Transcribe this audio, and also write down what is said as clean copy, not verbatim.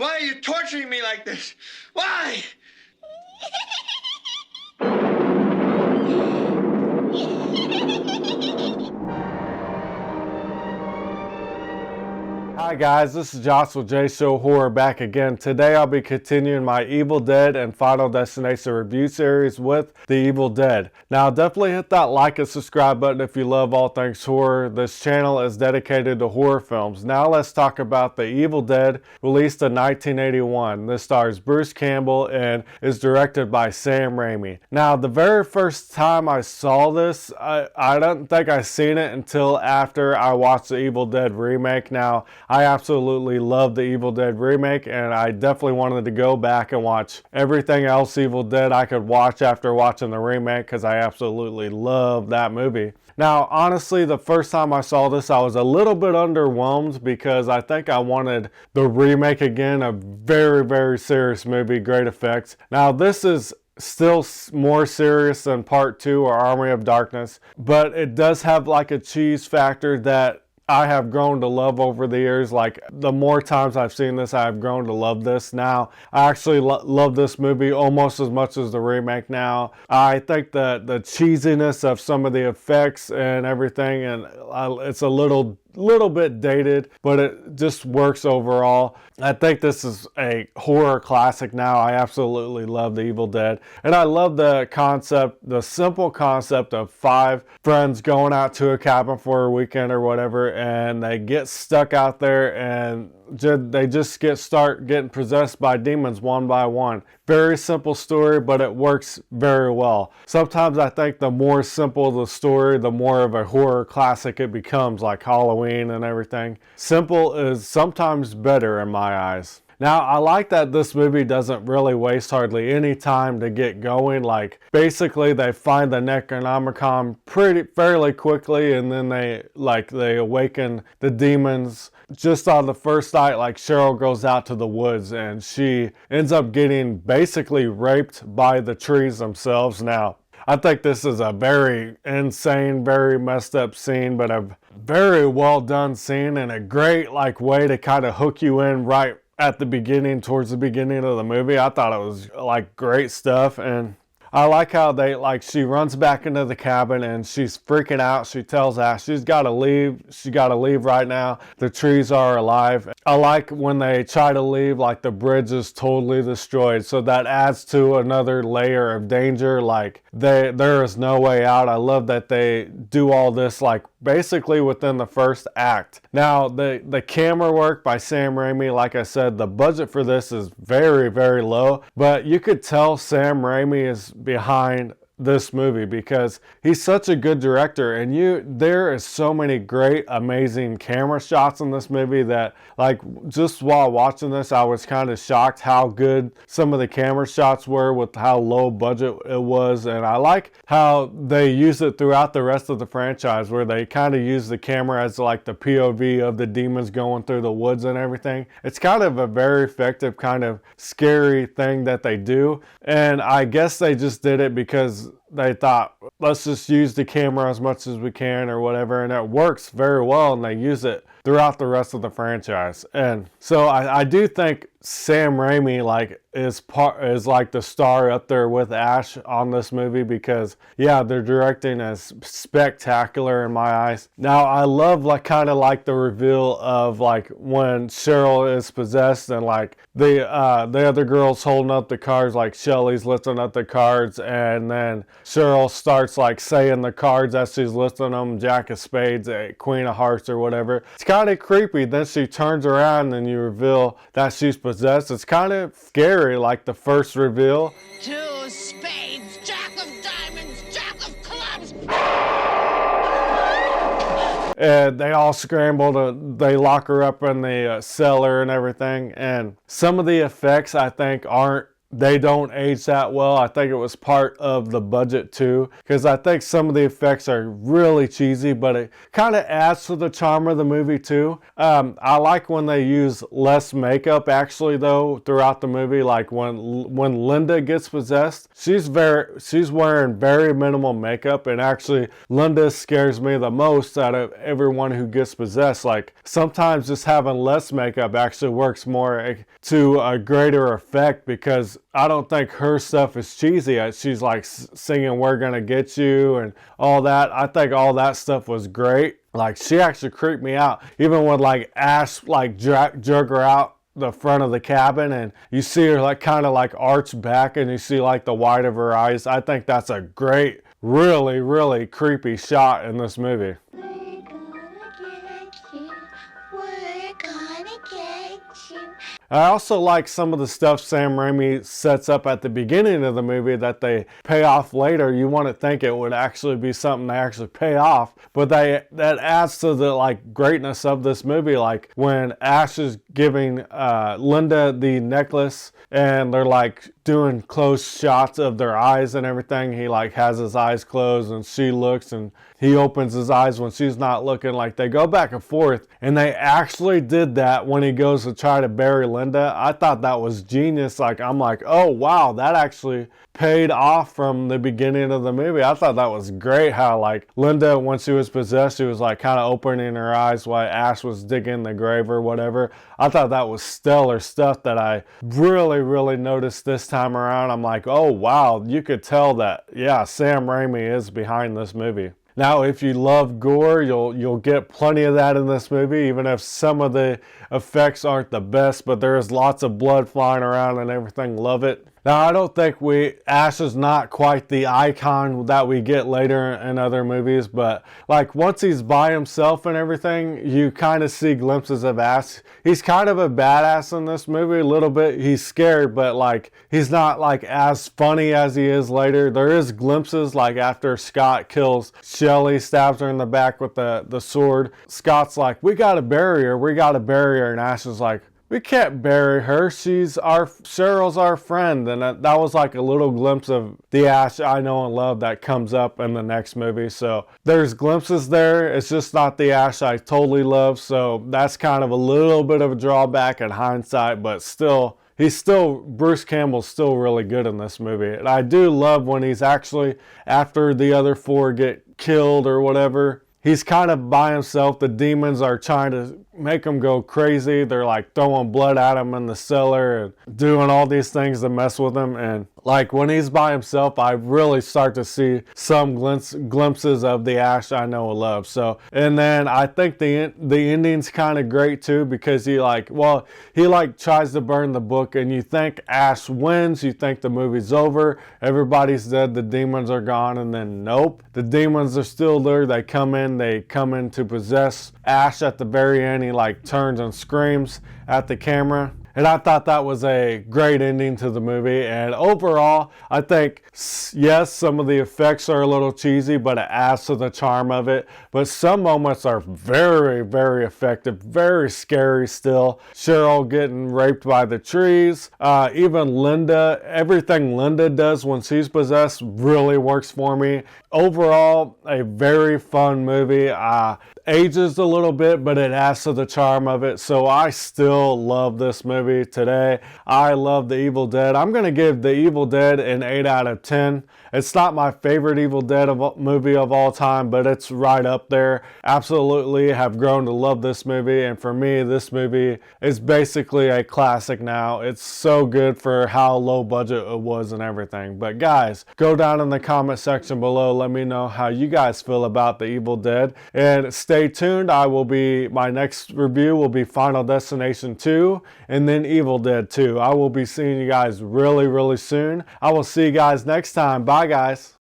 Why are you torturing me like this? Why? Hi guys, this is Josh with J Show Horror back again. Today I'll be continuing my Evil Dead and Final Destination review series with The Evil Dead. Now definitely hit that like and subscribe button if you love all things horror. This channel is dedicated to horror films. Now let's talk about The Evil Dead, released in 1981. This stars Bruce Campbell and is directed by Sam Raimi. Now the very first time I saw this, I don't think I seen it until after I watched the Evil Dead remake. Now I absolutely love the Evil Dead remake, and I definitely wanted to go back and watch everything else Evil Dead I could watch after watching the remake, because I absolutely love that movie. Now, honestly, the first time I saw this, I was a little bit underwhelmed because I think I wanted the remake again, a very, very serious movie, great effects. Now, this is still more serious than Part 2 or Army of Darkness, but it does have like a cheese factor that I have grown to love over the years. Like, the more times I've seen this, I've grown to love this. Now, I actually love this movie almost as much as the remake now. I think that the cheesiness of some of the effects and everything, and it's a little bit dated, but it just works overall. I think this is a horror classic now. I absolutely love The Evil Dead. And I love the concept, the simple concept of 5 friends going out to a cabin for a weekend or whatever, and they get stuck out there and they just start getting possessed by demons one by one. Very simple story, but it works very well. Sometimes I think the more simple the story, the more of a horror classic it becomes, like Halloween and everything. Simple is sometimes better in my eyes. Now, I like that this movie doesn't really waste hardly any time to get going. Like, basically, they find the Necronomicon fairly quickly, and then they awaken the demons. Just on the first night, like, Cheryl goes out to the woods, and she ends up getting basically raped by the trees themselves. Now, I think this is a very insane, very messed up scene, but a very well done scene, and a great way to kind of hook you in right at the beginning, towards the beginning of the movie. I thought it was great stuff. And I like how she runs back into the cabin and she's freaking out. She tells Ash she's got to leave. She got to leave right now. The trees are alive. I like when they try to leave, the bridge is totally destroyed. So that adds to another layer of danger. There is no way out. I love that they do all this basically within the first act. Now, the camera work by Sam Raimi, like I said, the budget for this is very, very low, but you could tell Sam Raimi is behind this movie because he's such a good director, and there is so many great, amazing camera shots in this movie that just while watching this, I was kind of shocked how good some of the camera shots were with how low budget it was. And I like how they use it throughout the rest of the franchise, where they kind of use the camera as the POV of the demons going through the woods and everything. It's kind of a very effective, kind of scary thing that they do, and I guess they just did it because they thought, let's just use the camera as much as we can or whatever, and it works very well, and they use it throughout the rest of the franchise. And so I do think Sam Raimi is the star up there with Ash on this movie, because yeah, their directing is spectacular in my eyes. Now, I love the reveal of when Cheryl is possessed, and the other girls holding up the cards, Shelly's lifting up the cards, and then Cheryl starts saying the cards as she's lifting them, Jack of Spades, Queen of Hearts or whatever. It's kind of creepy. Then she turns around and you reveal that she's possessed. It's kind of scary, the first reveal. 2 spades, Jack of diamonds, Jack of clubs. And they all scramble they lock her up in the cellar and everything. And some of the effects, I think, aren't they don't age that well. I think it was part of the budget too, because I think some of the effects are really cheesy, but it kind of adds to the charm of the movie too. I like when they use less makeup actually though throughout the movie. Like when Linda gets possessed, she's wearing very minimal makeup, and actually Linda scares me the most out of everyone who gets possessed. Like sometimes just having less makeup actually works more to a greater effect, because I don't think her stuff is cheesy. She's like singing "We're Gonna Get You" and all that. I think all that stuff was great. Like she actually creeped me out, even when like Ash like drug her out the front of the cabin and you see her like kind of like arch back and you see like the white of her eyes. I think that's a great, really, really creepy shot in this movie. We're gonna get you. We're gonna get you. I also like some of the stuff Sam Raimi sets up at the beginning of the movie that they pay off later. You want to think it would actually be something they actually pay off, but that adds to the like greatness of this movie. Like when Ash is giving Linda the necklace and they're like doing close shots of their eyes and everything. He like has his eyes closed and she looks and he opens his eyes when she's not looking. Like they go back and forth, and they actually did that when he goes to try to bury Linda. I thought that was genius. Like I'm like, oh wow, that actually paid off from the beginning of the movie. I thought that was great how like Linda, when she was possessed, she was like kind of opening her eyes while Ash was digging the grave or whatever. I thought that was stellar stuff that I really, really noticed this time around. I'm like, oh wow, you could tell that, yeah, Sam Raimi is behind this movie. Now, if you love gore, you'll get plenty of that in this movie, even if some of the effects aren't the best, but there is lots of blood flying around and everything. Love it. Now, I don't think Ash is not quite the icon that we get later in other movies, but like once he's by himself and everything, you kind of see glimpses of Ash. He's kind of a badass in this movie, a little bit. He's scared, but like he's not like as funny as he is later. There is glimpses like after Scott kills Shelly, stabs her in the back with the sword. Scott's like, we gotta bury her, and Ash is like, we can't bury her. Cheryl's our friend. And that was like a little glimpse of the Ash I know and love that comes up in the next movie. So there's glimpses there. It's just not the Ash I totally love. So that's kind of a little bit of a drawback in hindsight, but Bruce Campbell's still really good in this movie. And I do love when he's actually, after the other four get killed or whatever, he's kind of by himself. The demons are trying to make him go crazy. They're like throwing blood at him in the cellar and doing all these things to mess with him. And like when he's by himself, I really start to see some glimpses of the Ash I know and love. So, and then I think the ending's kind of great too, because he tries to burn the book, and you think Ash wins, you think the movie's over, everybody's dead, the demons are gone, and then nope, the demons are still there. They come in to possess Ash at the very end. He like turns and screams at the camera. And I thought that was a great ending to the movie. And overall, I think, yes, some of the effects are a little cheesy, but it adds to the charm of it. But some moments are very, very effective, very scary still. Cheryl getting raped by the trees. Even Linda, everything Linda does when she's possessed really works for me. Overall, a very fun movie. Ages a little bit, but it adds to the charm of it. So I still love this movie today. I love The Evil Dead. I'm going to give The Evil Dead an 8 out of 10. It's not my favorite Evil Dead movie of all time, but it's right up there. Absolutely have grown to love this movie, and for me, this movie is basically a classic now. It's so good for how low budget it was and everything. But guys, go down in the comment section below. Let me know how you guys feel about The Evil Dead, and stay tuned. My next review will be Final Destination 2 and then Evil Dead 2. I will be seeing you guys really, really soon. I will see you guys next time. Bye, guys.